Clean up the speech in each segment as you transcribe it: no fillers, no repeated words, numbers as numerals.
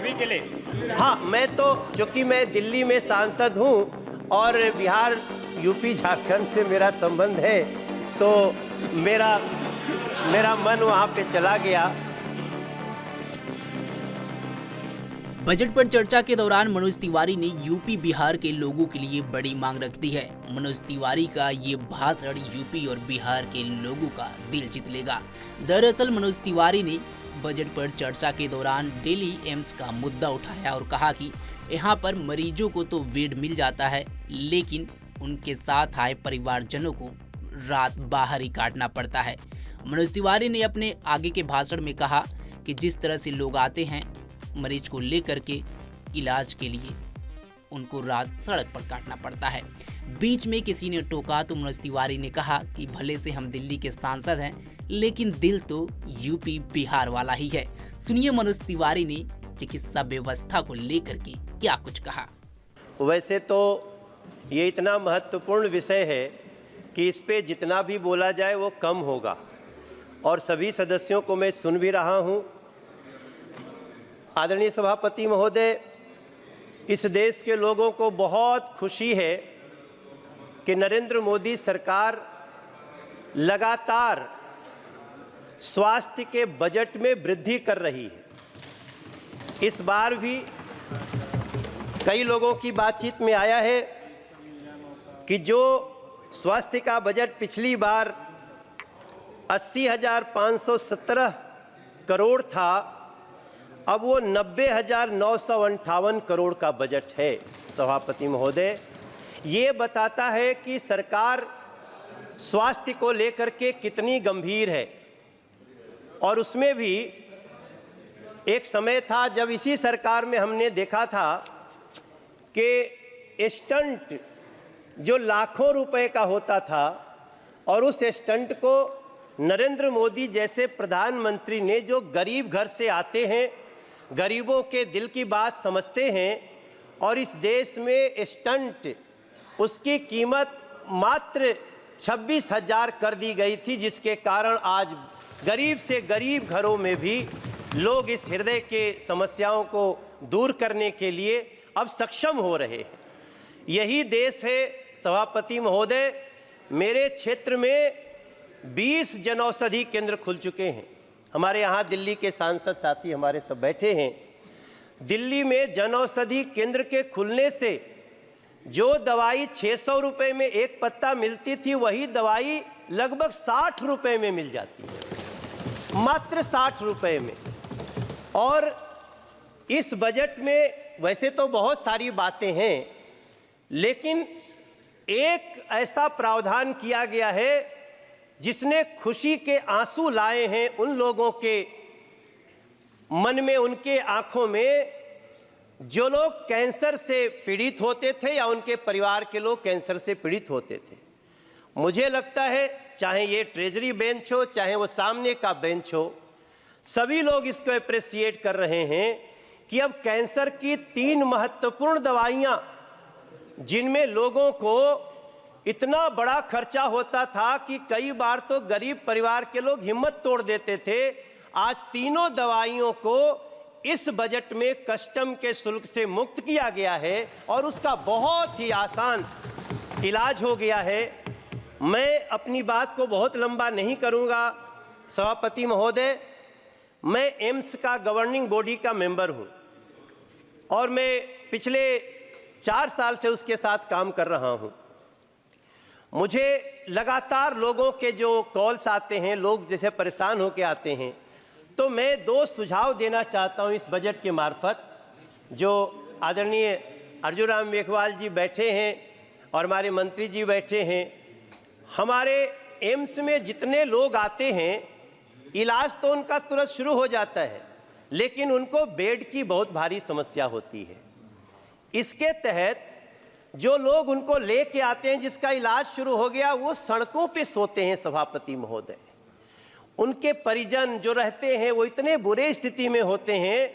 सभी के लिए। हाँ, मैं तो चूँकि मैं दिल्ली में सांसद हूँ और बिहार, यूपी, झारखंड से मेरा संबंध है, तो मेरा मन वहाँ पे चला गया। बजट पर चर्चा के दौरान मनोज तिवारी ने यूपी बिहार के लोगों के लिए बड़ी मांग रख दी है। मनोज तिवारी का ये भाषण यूपी और बिहार के लोगों का दिल जीत लेगा। दरअसल मनोज तिवारी ने बजट पर चर्चा के दौरान दिल्ली एम्स का मुद्दा उठाया और कहा कि यहाँ पर मरीजों को तो बेड मिल जाता है, लेकिन उनके साथ आए परिवारजनों को रात बाहर ही काटना पड़ता है। मनोज तिवारी ने अपने आगे के भाषण में कहा कि जिस तरह से लोग आते हैं मरीज को लेकर के इलाज के लिए, उनको रात सड़क पर काटना पड़ता है। बीच में किसी ने टोका तो मनोज तिवारी ने कहा कि भले से हम दिल्ली के सांसद हैं, लेकिन दिल तो यूपी बिहार वाला ही है। सुनिए मनोज तिवारी ने चिकित्सा व्यवस्था को लेकर के क्या कुछ कहा। वैसे तो ये इतना महत्वपूर्ण विषय है कि इस पे जितना भी बोला जाए वो कम होगा, और सभी सदस्यों को मैं सुन भी रहा हूँ। आदरणीय सभापति महोदय, इस देश के लोगों को बहुत खुशी है कि नरेंद्र मोदी सरकार लगातार स्वास्थ्य के बजट में वृद्धि कर रही है। इस बार भी कई लोगों की बातचीत में आया है कि जो स्वास्थ्य का बजट पिछली बार 80,517 करोड़ था, अब वो 90,958 करोड़ का बजट है। सभापति महोदय, ये बताता है कि सरकार स्वास्थ्य को लेकर के कितनी गंभीर है। और उसमें भी एक समय था जब इसी सरकार में हमने देखा था कि स्टंट जो लाखों रुपए का होता था, और उस स्टंट को नरेंद्र मोदी जैसे प्रधानमंत्री ने, जो गरीब घर से आते हैं, गरीबों के दिल की बात समझते हैं, और इस देश में स्टंट उसकी कीमत मात्र 26,000 कर दी गई थी, जिसके कारण आज गरीब से गरीब घरों में भी लोग इस हृदय के समस्याओं को दूर करने के लिए अब सक्षम हो रहे हैं। यही देश है सभापति महोदय। मेरे क्षेत्र में 20 जनौषधि केंद्र खुल चुके हैं। हमारे यहाँ दिल्ली के सांसद साथी हमारे सब बैठे हैं। दिल्ली में जनौषधि केंद्र के खुलने से जो दवाई 600 रुपये में एक पत्ता मिलती थी, वही दवाई लगभग 60 रुपये में मिल जाती है, मात्र 60 रुपये में। और इस बजट में वैसे तो बहुत सारी बातें हैं, लेकिन एक ऐसा प्रावधान किया गया है जिसने खुशी के आंसू लाए हैं उन लोगों के मन में, उनके आंखों में, जो लोग कैंसर से पीड़ित होते थे या उनके परिवार के लोग कैंसर से पीड़ित होते थे। मुझे लगता है चाहे ये ट्रेजरी बेंच हो, चाहे वो सामने का बेंच हो, सभी लोग इसको अप्रिशिएट कर रहे हैं कि अब कैंसर की 3 महत्वपूर्ण दवाइयां, जिनमें लोगों को इतना बड़ा खर्चा होता था कि कई बार तो गरीब परिवार के लोग हिम्मत तोड़ देते थे, आज तीनों दवाइयों को इस बजट में कस्टम के शुल्क से मुक्त किया गया है और उसका बहुत ही आसान इलाज हो गया है। मैं अपनी बात को बहुत लंबा नहीं करूंगा सभापति महोदय। मैं एम्स का गवर्निंग बॉडी का मेंबर हूं और मैं पिछले 4 साल से उसके साथ काम कर रहा हूं। मुझे लगातार लोगों के जो कॉल्स आते हैं, लोग जैसे परेशान होकर आते हैं, तो मैं 2 सुझाव देना चाहता हूं इस बजट के मार्फत। जो आदरणीय अर्जुन राम मेघवाल जी बैठे हैं और हमारे मंत्री जी बैठे हैं, हमारे एम्स में जितने लोग आते हैं, इलाज तो उनका तुरंत शुरू हो जाता है, लेकिन उनको बेड की बहुत भारी समस्या होती है। इसके तहत जो लोग उनको लेके आते हैं, जिसका इलाज शुरू हो गया, वो सड़कों पे सोते हैं सभापति महोदय। उनके परिजन जो रहते हैं वो इतने बुरे स्थिति में होते हैं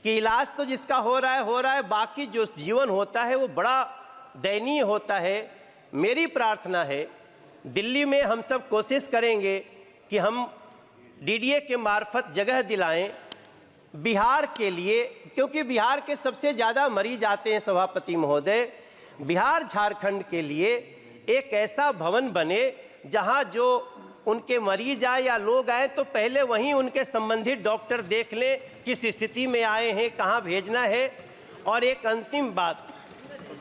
कि इलाज तो जिसका हो रहा है, बाकी जो जीवन होता है वो बड़ा दयनीय होता है। मेरी प्रार्थना है, दिल्ली में हम सब कोशिश करेंगे कि हम डीडीए के मार्फत जगह दिलाएं बिहार के लिए, क्योंकि बिहार के सबसे ज़्यादा मरीज आते हैं सभापति महोदय, बिहार झारखंड के लिए एक ऐसा भवन बने जहां जो उनके मरीज आए या लोग आए तो पहले वहीं उनके संबंधित डॉक्टर देख लें किस स्थिति में आए हैं, कहां भेजना है। और एक अंतिम बात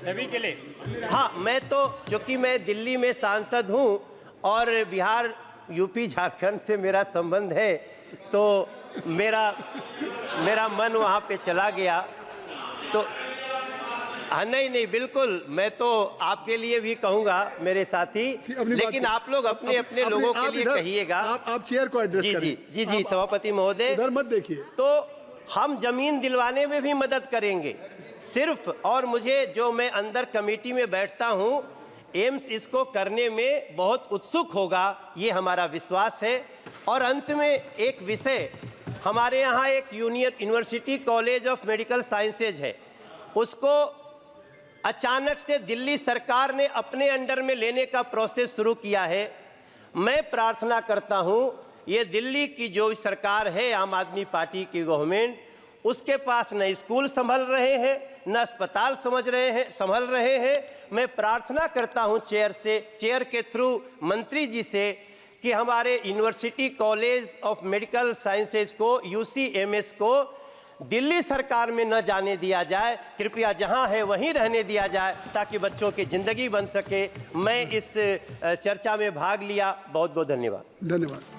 सभी के लिए, हाँ, मैं तो क्योंकि मैं दिल्ली में सांसद हूं और बिहार यूपी झारखंड से मेरा संबंध है, तो मेरा मन वहाँ पे चला गया। तो हाँ, नहीं बिल्कुल, मैं तो आपके लिए भी कहूँगा मेरे साथी, लेकिन आप लोग अपने अपने लोगों के लिए कहिएगा। आप चेयर को एड्रेस करें। जी सभापति महोदय, उधर मत देखिए। तो हम जमीन दिलवाने में भी मदद करेंगे सिर्फ, और मुझे जो मैं अंदर कमेटी में बैठता हूँ, एम्स इसको करने में बहुत उत्सुक होगा, ये हमारा विश्वास है। और अंत में एक विषय, हमारे यहाँ एक university college of medical sciences है, उसको अचानक से दिल्ली सरकार ने अपने अंडर में लेने का प्रोसेस शुरू किया है। मैं प्रार्थना करता हूँ ये दिल्ली की जो सरकार है, आम आदमी पार्टी की गवर्नमेंट, उसके पास न स्कूल संभल रहे हैं न अस्पताल संभल रहे हैं। मैं प्रार्थना करता हूं चेयर के थ्रू मंत्री जी से कि हमारे university college of medical sciences को, UCMS को दिल्ली सरकार में न जाने दिया जाए, कृपया जहां है वहीं रहने दिया जाए ताकि बच्चों की ज़िंदगी बन सके। मैं इस चर्चा में भाग लिया, बहुत बहुत धन्यवाद। धन्यवाद।